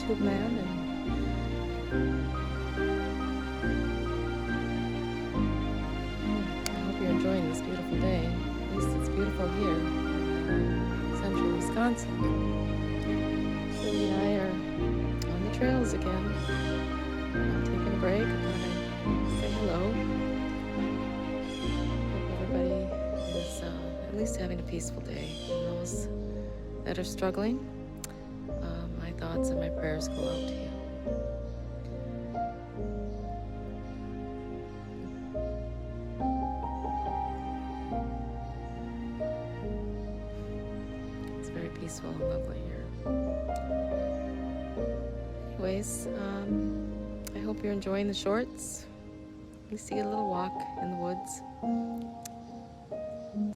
YouTube land, and I hope you're enjoying this beautiful day. At least it's beautiful here in central Wisconsin. Suri and I are on the trails again. I'm taking a break. I thought I'd say hello. Hope everybody is at least having a peaceful day. And those that are struggling, my thoughts and my prayers go out to you. It's very peaceful and lovely here. Anyways, I hope you're enjoying the shorts. At least you get a little walk in the woods.